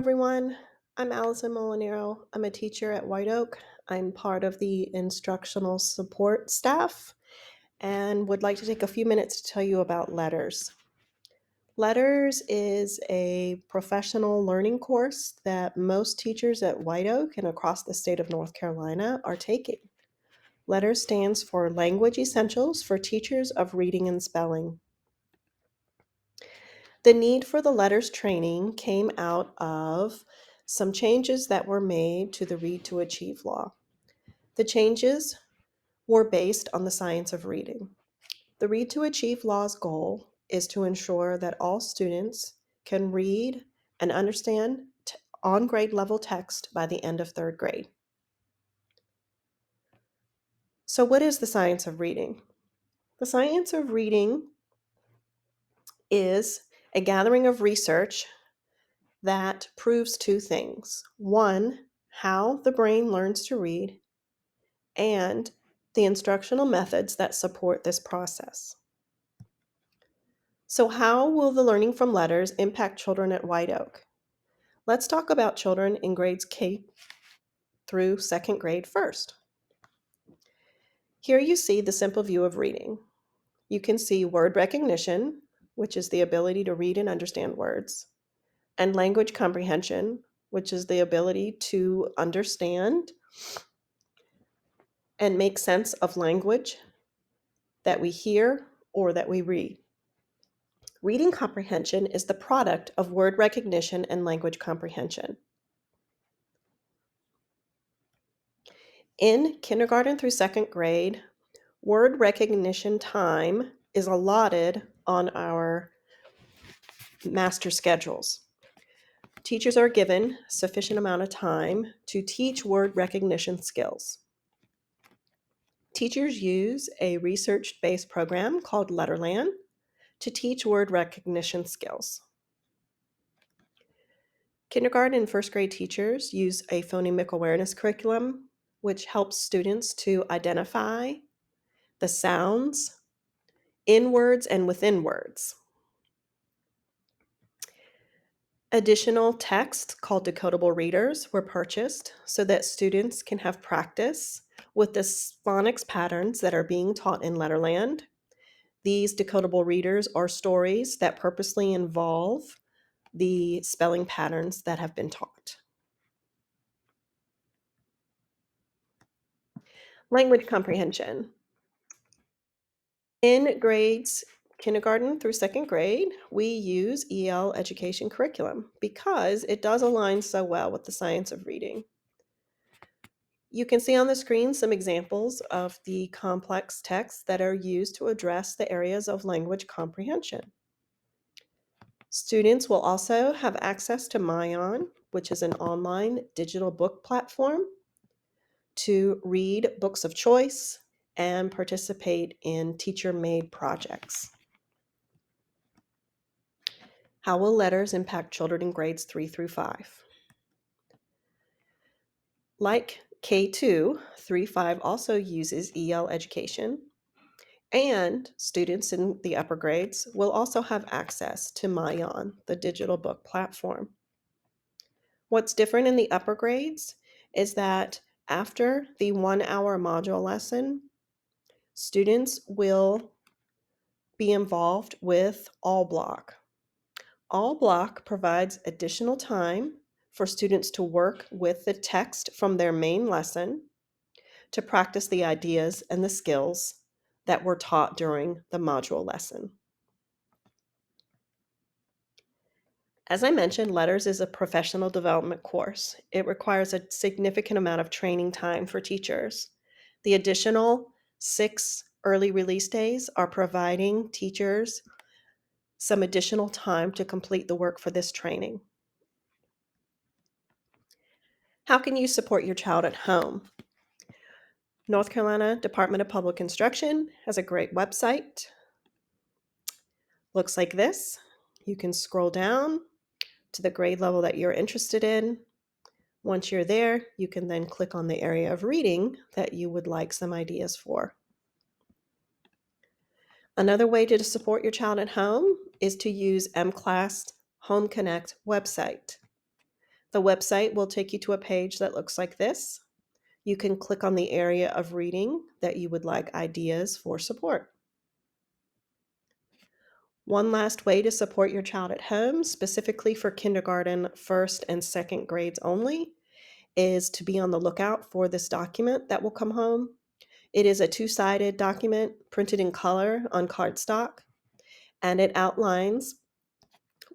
Everyone. I'm Allison Molinero. I'm a teacher at White Oak. I'm part of the instructional support staff and would like to take a few minutes to tell you about LETRS. LETRS is a professional learning course that most teachers at White Oak and across the state of North Carolina are taking. LETRS stands for Language Essentials for Teachers of Reading and Spelling. The need for the LETRS training came out of some changes that were made to the Read to Achieve law. The changes were based on the science of reading. The Read to Achieve law's goal is to ensure that all students can read and understand on grade level text by the end of third grade. So what is the science of reading? The science of reading is a gathering of research that proves two things. One, how the brain learns to read, and the instructional methods that support this process. So how will the learning from LETRS impact children at White Oak? Let's talk about children in grades K through second grade first. Here you see the simple view of reading. You can see word recognition, which is the ability to read and understand words, and language comprehension, which is the ability to understand and make sense of language that we hear or that we read. Reading comprehension is the product of word recognition and language comprehension. In kindergarten through second grade, word recognition time is allotted on our master schedules. Teachers are given sufficient amount of time to teach word recognition skills. Teachers use a research-based program called Letterland to teach word recognition skills. Kindergarten and first grade teachers use a phonemic awareness curriculum, which helps students to identify the sounds in words and within words. Additional texts called decodable readers were purchased so that students can have practice with the phonics patterns that are being taught in Letterland. These decodable readers are stories that purposely involve the spelling patterns that have been taught. Language comprehension. In grades kindergarten through second grade, we use EL education curriculum because it does align so well with the science of reading. You can see on the screen some examples of the complex texts that are used to address the areas of language comprehension. Students will also have access to Myon, which is an online digital book platform, to read books of choice and participate in teacher-made projects. How will LETRS impact children in grades 3 through 5? Like K2, 3-5 also uses EL education, and students in the upper grades will also have access to Myon, the digital book platform. What's different in the upper grades is that after the 1-hour module lesson, students will be involved with All Block. All Block provides additional time for students to work with the text from their main lesson to practice the ideas and the skills that were taught during the module lesson. As I mentioned, LETRS is a professional development course. It requires a significant amount of training time for teachers. The additional 6 early release days are providing teachers some additional time to complete the work for this training. How can you support your child at home? North Carolina Department of Public Instruction has a great website. Looks like this. You can scroll down to the grade level that you're interested in. Once you're there, you can then click on the area of reading that you would like some ideas for. Another way to support your child at home is to use MClass Home Connect website. The website will take you to a page that looks like this. You can click on the area of reading that you would like ideas for support. One last way to support your child at home, specifically for kindergarten, first, and second grades only, is to be on the lookout for this document that will come home. It is a two-sided document printed in color on cardstock, and it outlines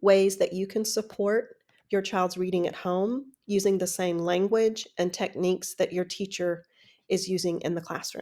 ways that you can support your child's reading at home using the same language and techniques that your teacher is using in the classroom.